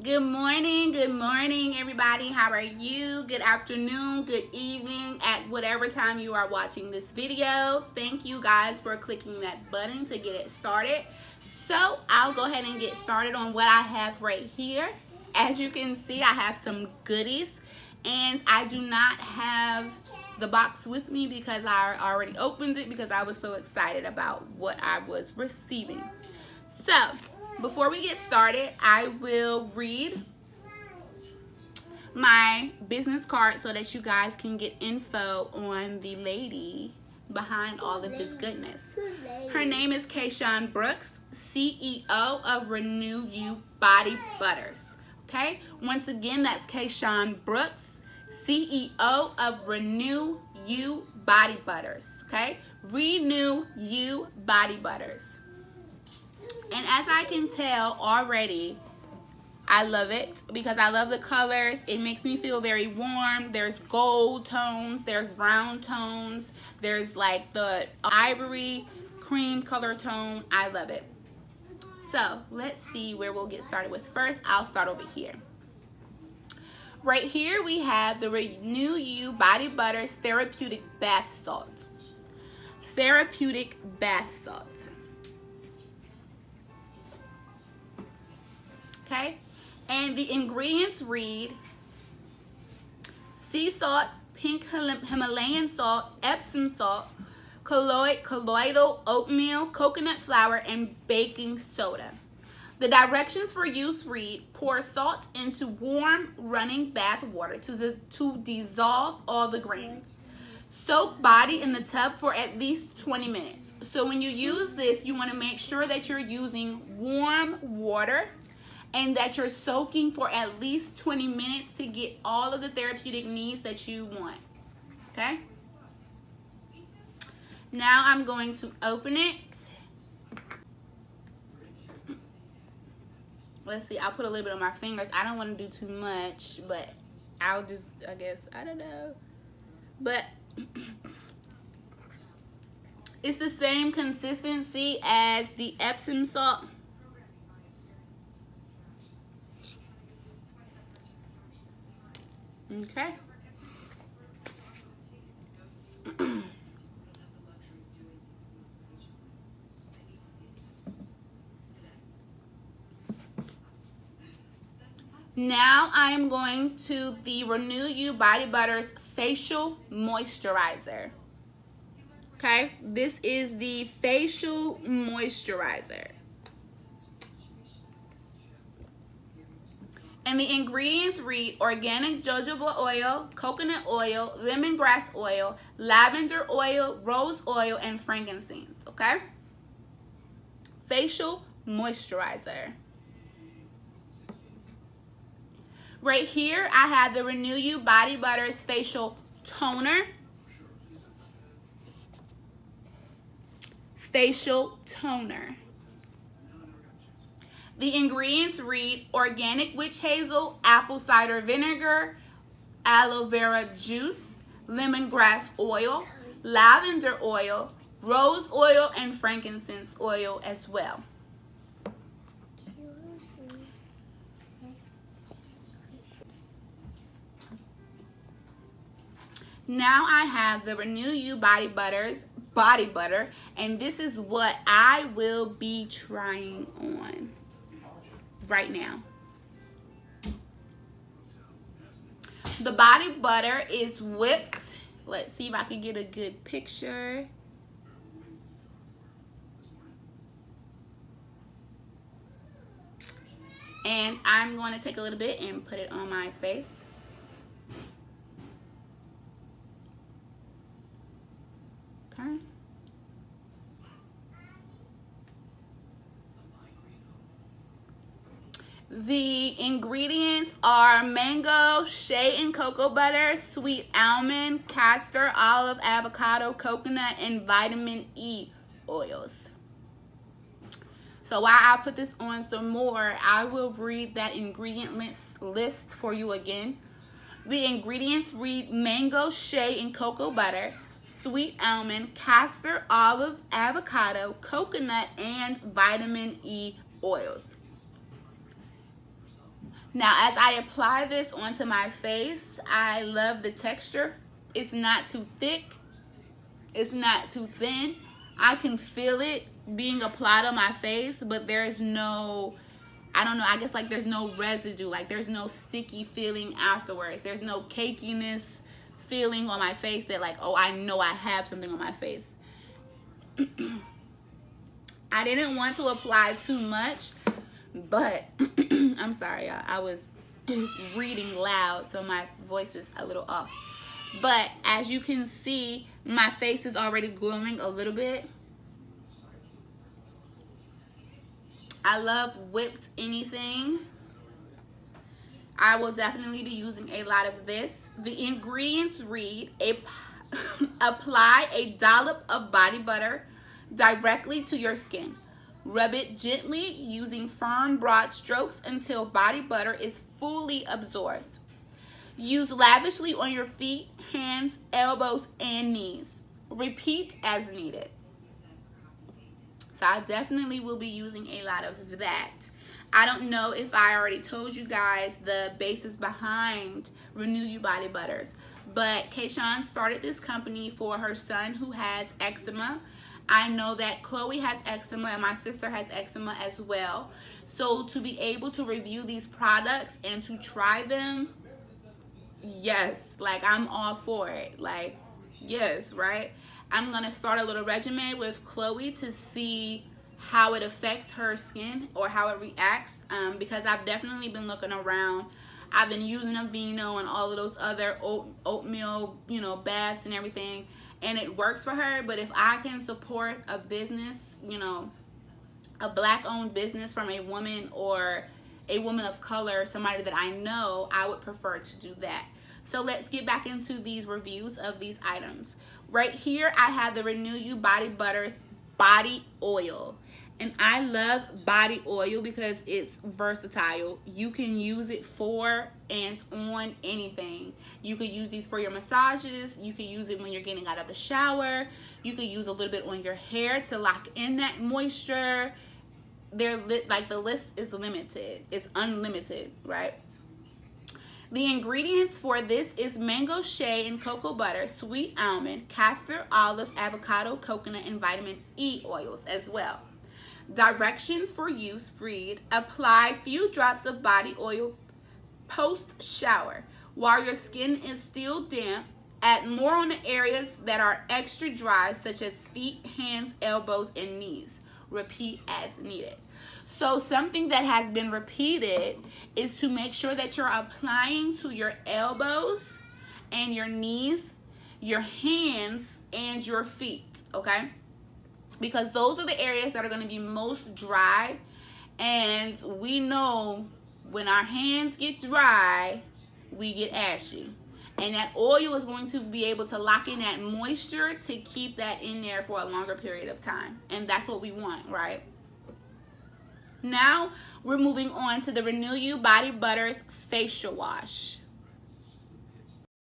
Good morning, everybody. How are you? Good afternoon, good evening, at whatever time you are watching this video. Thank you guys for clicking that button to get it started. So I'll go ahead and get started on what I have right here. As you can see, I have some goodies, and I do not have the box with me because I already opened it because I was so excited about what I was receiving. So before we get started, I will read my business card so that you guys can get info on the lady behind all of this goodness. Her name is Keyshaun Brooks, CEO of Renew You Body Butters. Okay, once again, that's Keyshaun Brooks, CEO of Renew You Body Butters. Okay, Renew You Body Butters. And as I can tell already, I love it because I love the colors. It makes me feel very warm. There's gold tones, there's brown tones, there's like the ivory cream color tone. I love it. So let's see where we'll get started with. First, I'll start over here. Right here we have the Renew You Body Butters Therapeutic Bath Salt. Therapeutic Bath Salt. Okay? And the ingredients read sea salt, pink Himalayan salt, Epsom salt, colloidal oatmeal, coconut flour, and baking soda. The directions for use read: pour salt into warm running bath water to dissolve all the grains. Soak body in the tub for at least 20 minutes. So when you use this, you want to make sure that you're using warm water and that you're soaking for at least 20 minutes to get all of the therapeutic needs that you want. Okay? Now I'm going to open it. Let's see, I'll put a little bit on my fingers. I don't want to do too much, but I'll just, I guess, I don't know. But it's the same consistency as the Epsom salt. Okay. Now I'm going to the Renew You Body Butters Facial Moisturizer. Okay, this is the facial moisturizer. And the ingredients read: organic jojoba oil, coconut oil, lemongrass oil, lavender oil, rose oil, and frankincense. Okay? Facial moisturizer. Right here, I have the Renew You Body Butters Facial Toner. Facial toner. The ingredients read: organic witch hazel, apple cider vinegar, aloe vera juice, lemongrass oil, lavender oil, rose oil, and frankincense oil as well. Now I have the Renew You Body Butter, and this is what I will be trying on right now. The body butter is whipped. Let's see if I can get a good picture. And I'm going to take a little bit and put it on my face. Okay. The ingredients are mango, shea and cocoa butter, sweet almond, castor, olive, avocado, coconut, and vitamin E oils. So while I put this on some more, I will read that ingredient list for you again. The ingredients read: mango, shea and cocoa butter, sweet almond, castor, olive, avocado, coconut, and vitamin E oils. Now, as I apply this onto my face, I love the texture. It's not too thick. It's not too thin. I can feel it being applied on my face, but there's no, I don't know, I guess like there's no residue. Like there's no sticky feeling afterwards. There's no cakiness feeling on my face that like, oh, I know I have something on my face. I didn't want to apply too much, but I'm sorry, y'all. I was reading loud, so my voice is a little off. But as you can see, my face is already glowing a little bit. I love whipped anything. I will definitely be using a lot of this. The ingredients read, apply a dollop of body butter directly to your skin. Rub it gently using firm broad strokes until body butter is fully absorbed. Use lavishly on your feet, hands, elbows, and knees. Repeat as needed. So I definitely will be using a lot of that. I don't know if I already told you guys the basis behind Renew You Body Butters, but Keyshaun started this company for her son who has eczema. I know that Chloe has eczema and my sister has eczema as well. So to be able to review these products and to try them, yes, like I'm all for it. Like, yes, right? I'm going to start a little regimen with Chloe to see how it affects her skin or how it reacts, because I've definitely been looking around. I've been using Aveeno and all of those other oatmeal, you know, baths and everything, and it works for her. But if I can support a business, you know, a black-owned business from a woman or a woman of color, somebody that I know, I would prefer to do that. So let's get back into these reviews of these items. Right here, I have the Renew You Body Butters Body Oil. And I love body oil because it's versatile. You can use it for and on anything. You could use these for your massages. You could use it when you're getting out of the shower. You could use a little bit on your hair to lock in that moisture. Like the list is limited. It's unlimited, right? The ingredients for this is mango shea and cocoa butter, sweet almond, castor, olive, avocado, coconut, and vitamin E oils as well. Directions for use read, apply few drops of body oil post shower. While your skin is still damp, add more on the areas that are extra dry, such as feet, hands, elbows, and knees. Repeat as needed. So something that has been repeated is to make sure that you're applying to your elbows and your knees, your hands, and your feet, okay? Because those are the areas that are going to be most dry, and we know when our hands get dry, we get ashy. And that oil is going to be able to lock in that moisture to keep that in there for a longer period of time. And that's what we want, right? Now, we're moving on to the Renew You Body Butters Facial Wash.